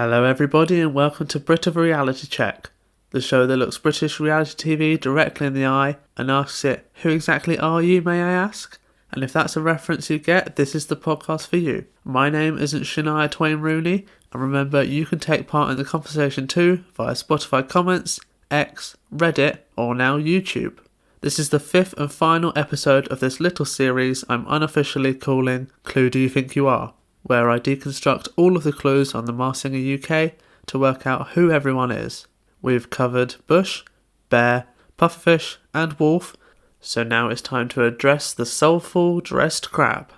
Hello everybody and welcome to Brit of a Reality Check, the show that looks British reality TV directly in the eye and asks it, who exactly are you, may I ask? And if that's a reference you get, this is the podcast for you. My name isn't Shania Twain-Rooney, and remember you can take part in the conversation too via Spotify comments, X, Reddit, or now YouTube. This is the fifth and final episode of this little series I'm unofficially calling Clue Do You Think You Are, where I deconstruct all of the clues on the Masked Singer UK to work out who everyone is. We've covered bush, bear, pufferfish and wolf, so now it's time to address the soulful dressed crab.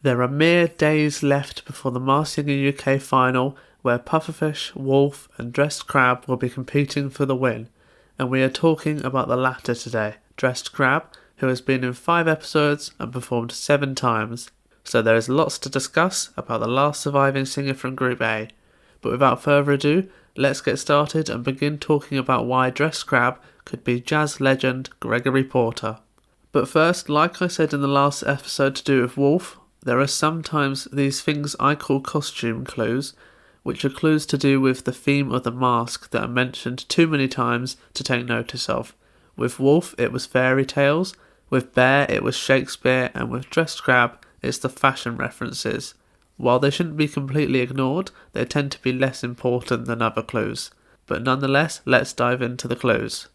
There are mere days left before the Masked Singer UK final, where pufferfish, wolf and dressed crab will be competing for the win, and we are talking about the latter today, dressed crab, who has been in 5 episodes and performed 7 times. So there is lots to discuss about the last surviving singer from Group A. But without further ado, let's get started and begin talking about why dressed crab could be jazz legend Gregory Porter. But first, like I said in the last episode to do with wolf, there are sometimes these things I call costume clues, which are clues to do with the theme of the mask that are mentioned too many times to take notice of. With wolf, it was fairy tales, with bear, it was Shakespeare, and with dressed crab, it's the fashion references. While they shouldn't be completely ignored, they tend to be less important than other clues. But nonetheless, let's dive into the clues.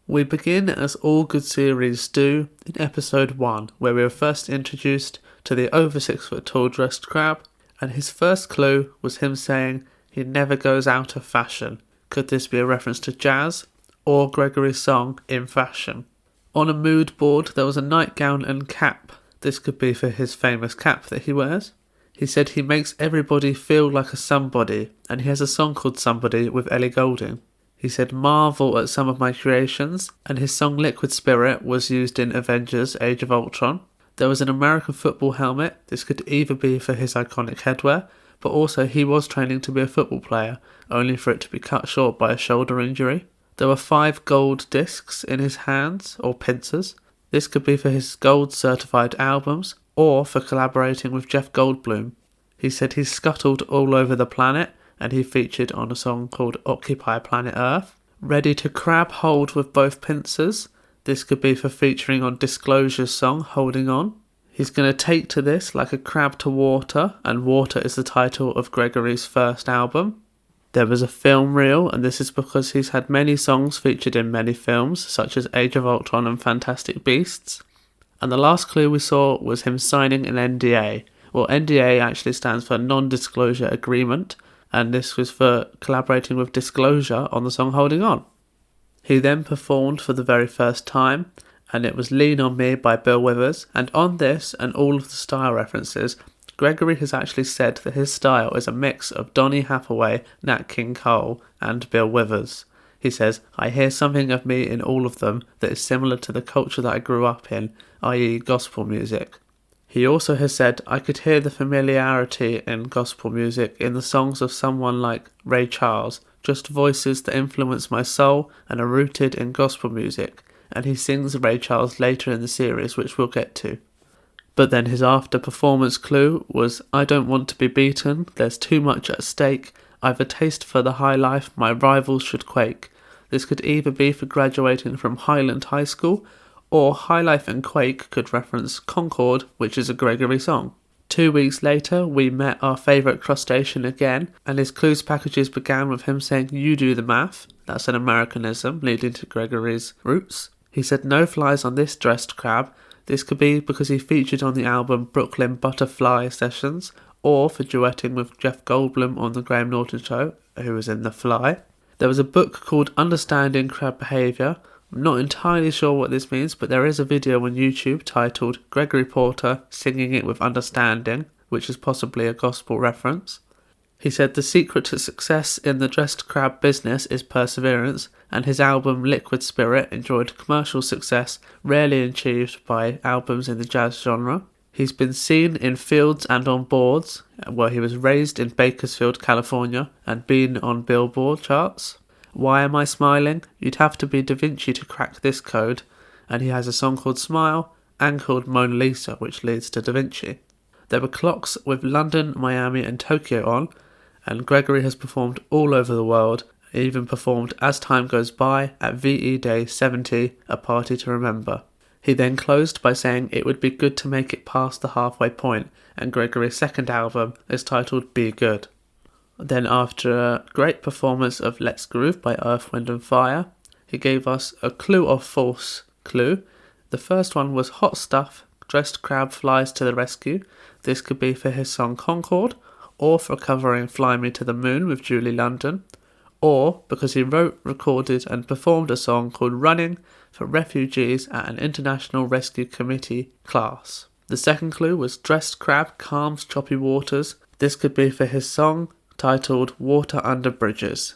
We begin, as all good series do, in episode 1, where we were first introduced to the over 6 foot tall dressed crab, and his first clue was him saying he never goes out of fashion. Could this be a reference to jazz, or Gregory's song In Fashion? On a mood board there was a nightgown and cap. This could be for his famous cap that he wears. He said he makes everybody feel like a somebody, and he has a song called Somebody with Ellie Goulding. He said marvel at some of my creations, and his song Liquid Spirit was used in Avengers Age of Ultron. There was an American football helmet. This could either be for his iconic headwear, but also he was training to be a football player, only for it to be cut short by a shoulder injury. There were 5 gold discs in his hands, or pincers. This could be for his gold-certified albums, or for collaborating with Jeff Goldblum. He said he scuttled all over the planet, and he featured on a song called Occupy Planet Earth. Ready to grab hold with both pincers. This could be for featuring on Disclosure's song Holding On. He's going to take to this like a crab to water, and Water is the title of Gregory's first album. There was a film reel, and this is because he's had many songs featured in many films, such as Age of Ultron and Fantastic Beasts. And the last clue we saw was him signing an NDA. Well, NDA actually stands for Non-Disclosure Agreement, and this was for collaborating with Disclosure on the song Holding On. He then performed for the very first time, and it was Lean On Me by Bill Withers, and on this and all of the style references, Gregory has actually said that his style is a mix of Donny Hathaway, Nat King Cole, and Bill Withers. He says, I hear something of me in all of them that is similar to the culture that I grew up in, i.e. gospel music. He also has said, I could hear the familiarity in gospel music in the songs of someone like Ray Charles, just voices that influence my soul and are rooted in gospel music, and he sings Ray Charles later in the series, which we'll get to. But then his after-performance clue was, I don't want to be beaten, there's too much at stake, I've a taste for the high life, my rivals should quake. This could either be for graduating from Highland High School, or High Life and Quake could reference Concord, which is a Gregory song. 2 weeks later, we met our favourite crustacean again, and his clues packages began with him saying, you do the math. That's an Americanism leading to Gregory's roots. He said, no flies on this dressed crab. This could be because he featured on the album Brooklyn Butterfly Sessions, or for duetting with Jeff Goldblum on The Graham Norton Show, who was in The Fly. There was a book called Understanding Crab Behaviour. I'm not entirely sure what this means, but there is a video on YouTube titled Gregory Porter Singing It With Understanding, which is possibly a gospel reference. He said the secret to success in the dressed crab business is perseverance, and his album Liquid Spirit enjoyed commercial success rarely achieved by albums in the jazz genre. He's been seen in fields and on boards, where he was raised in Bakersfield, California, and been on Billboard charts. Why am I smiling? You'd have to be Da Vinci to crack this code, and he has a song called Smile and called Mona Lisa, which leads to Da Vinci. There were clocks with London, Miami and Tokyo on, and Gregory has performed all over the world, even performed As Time Goes By at VE Day 70, A Party to Remember. He then closed by saying it would be good to make it past the halfway point, and Gregory's second album is titled Be Good. Then after a great performance of Let's Groove by Earth, Wind and Fire, he gave us a clue or false clue. The first one was Hot Stuff, Dressed Crab Flies to the Rescue. This could be for his song Concord, or for covering Fly Me to the Moon with Julie London, or because he wrote, recorded and performed a song called Running for refugees at an International Rescue Committee class. The second clue was Dressed Crab Calms Choppy Waters. This could be for his song titled Water Under Bridges.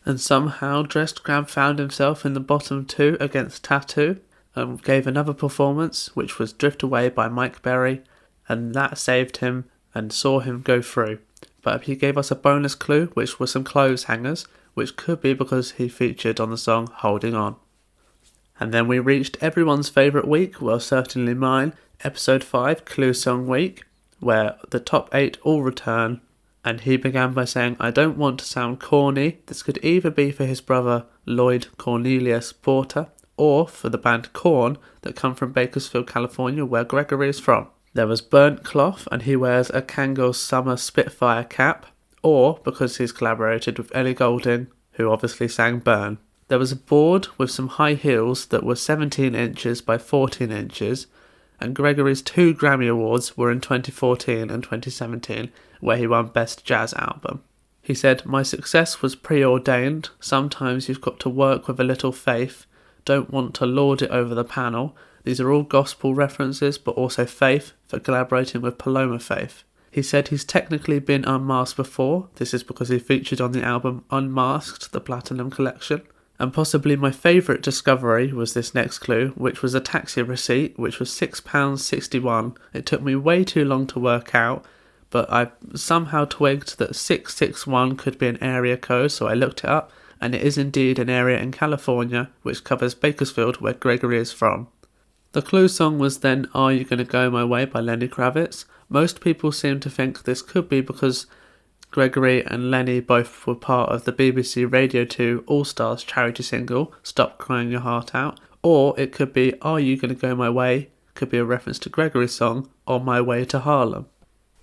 And somehow Dressed Crab found himself in the bottom two against Tattoo and gave another performance, which was Drift Away by Mike Berry, and that saved him and saw him go through. But he gave us a bonus clue, which was some clothes hangers, which could be because he featured on the song Holding On. And then we reached everyone's favourite week, well certainly mine, episode 5, Clue Song Week, where the top 8 all return, and he began by saying, I don't want to sound corny. This could either be for his brother Lloyd Cornelius Porter, or for the band Korn that come from Bakersfield, California, where Gregory is from. There was Burnt Cloth, and he wears a Kangol Summer Spitfire cap, or because he's collaborated with Ellie Goulding, who obviously sang Burn. There was a board with some high heels that were 17 inches by 14 inches, and Gregory's 2 Grammy Awards were in 2014 and 2017, where he won Best Jazz Album. He said, my success was preordained. Sometimes you've got to work with a little faith. Don't want to lord it over the panel. These are all gospel references, but also faith for collaborating with Paloma Faith. He said he's technically been unmasked before. This is because he featured on the album Unmasked, the Platinum Collection. And possibly my favourite discovery was this next clue, which was a taxi receipt, which was £6.61. It took me way too long to work out, but I somehow twigged that 661 could be an area code, so I looked it up, and it is indeed an area in California, which covers Bakersfield, where Gregory is from. The clue song was then Are You Gonna Go My Way by Lenny Kravitz. Most people seem to think this could be because Gregory and Lenny both were part of the BBC Radio 2 All-Stars charity single, Stop Crying Your Heart Out, or it could be Are You Gonna Go My Way, could be a reference to Gregory's song, On My Way to Harlem.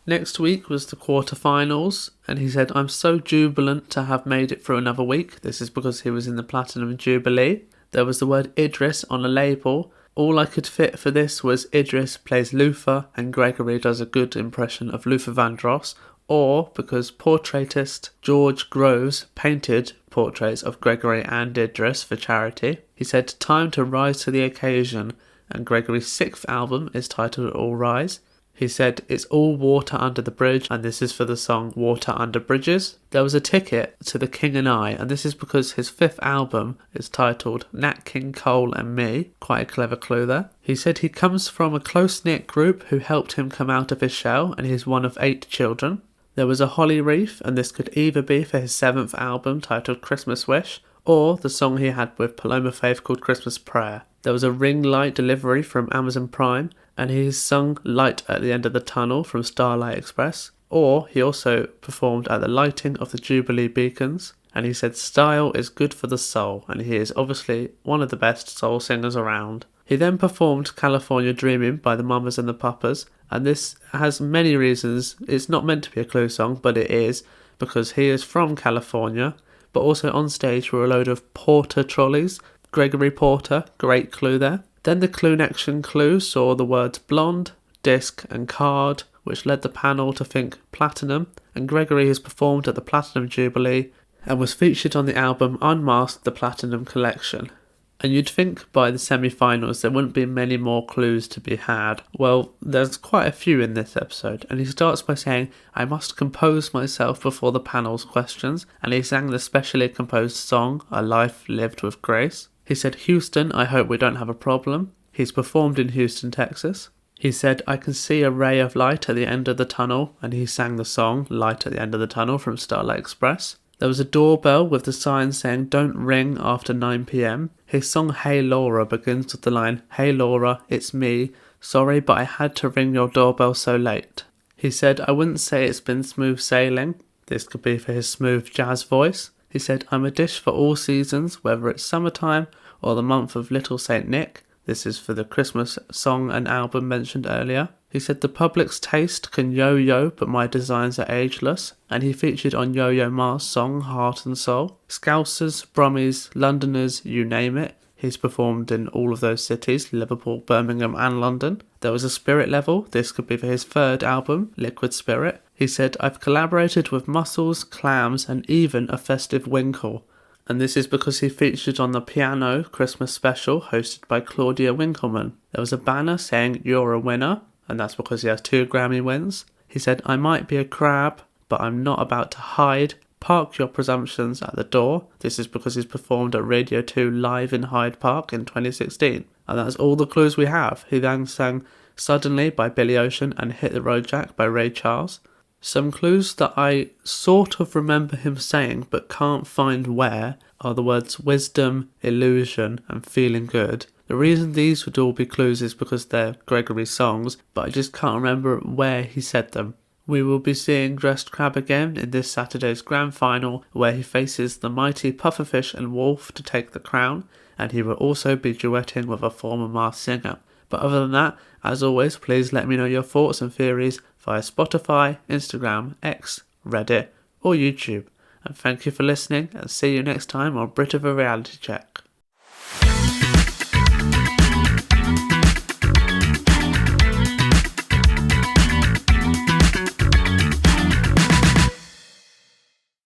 Next week was the quarterfinals, and he said, I'm so jubilant to have made it through another week. This is because he was in the Platinum Jubilee. There was the word Idris on a label. All I could fit for this was Idris plays Luther, and Gregory does a good impression of Luther Vandross, or because portraitist George Groves painted portraits of Gregory and Idris for charity. He said, time to rise to the occasion, and Gregory's 6th album is titled All Rise. He said, it's all water under the bridge, and this is for the song Water Under Bridges. There was a ticket to The King and I, and this is because his 5th album is titled Nat King Cole and Me. Quite a clever clue there. He said he comes from a close-knit group who helped him come out of his shell, and he's one of 8 children. There was a holly wreath, and this could either be for his 7th album titled Christmas Wish, or the song he had with Paloma Faith called Christmas Prayer. There was a ring light delivery from Amazon Prime, and he's sung Light at the End of the Tunnel from Starlight Express, or he also performed at the lighting of the Jubilee Beacons, and he said style is good for the soul, and he is obviously one of the best soul singers around. He then performed California Dreamin' by the Mamas and the Papas, and this has many reasons. It's not meant to be a clue song, but it is, because he is from California, but also on stage were a load of Porter trolleys. Gregory Porter, great clue there. Then the Clue Connection clue saw the words blonde, disc and card, which led the panel to think platinum, and Gregory has performed at the Platinum Jubilee and was featured on the album Unmasked, the Platinum Collection. And you'd think by the semi-finals there wouldn't be many more clues to be had. Well, there's quite a few in this episode, and he starts by saying, I must compose myself before the panel's questions, and he sang the specially composed song, A Life Lived with Grace. He said, Houston, I hope we don't have a problem. He's performed in Houston, Texas. He said, I can see a ray of light at the end of the tunnel, and he sang the song, Light at the End of the Tunnel from Starlight Express. There was a doorbell with the sign saying, don't ring after 9 p.m. His song, Hey Laura, begins with the line, Hey Laura, it's me. Sorry, but I had to ring your doorbell so late. He said, I wouldn't say it's been smooth sailing. This could be for his smooth jazz voice. He said, I'm a dish for all seasons, whether it's summertime or the month of Little Saint Nick. This is for the Christmas song and album mentioned earlier. He said, the public's taste can yo-yo, but my designs are ageless. And he featured on Yo-Yo Ma's song Heart and Soul. Scousers, Brummies, Londoners, you name it. He's performed in all of those cities, Liverpool, Birmingham and London. There was a spirit level. This could be for his third album, Liquid Spirit. He said, I've collaborated with mussels, clams and even a festive winkle. And this is because he featured on the Piano Christmas special hosted by Claudia Winkleman. There was a banner saying, you're a winner, and that's because he has 2 Grammy wins. He said, I might be a crab, but I'm not about to hide. Park your presumptions at the door. This is because he's performed at Radio 2 live in Hyde Park in 2016. And that's all the clues we have. He then sang Suddenly by Billy Ocean and Hit the Road Jack by Ray Charles. Some clues that I sort of remember him saying but can't find where are the words wisdom, illusion and feeling good. The reason these would all be clues is because they're Gregory's songs, but I just can't remember where he said them. We will be seeing Dressed Crab again in this Saturday's grand final, where he faces the mighty Pufferfish and Wolf to take the crown, and he will also be duetting with a former Masked Singer. But other than that, as always, please let me know your thoughts and theories via Spotify, Instagram, X, Reddit or YouTube. And thank you for listening, and see you next time on Brit of a Reality Check.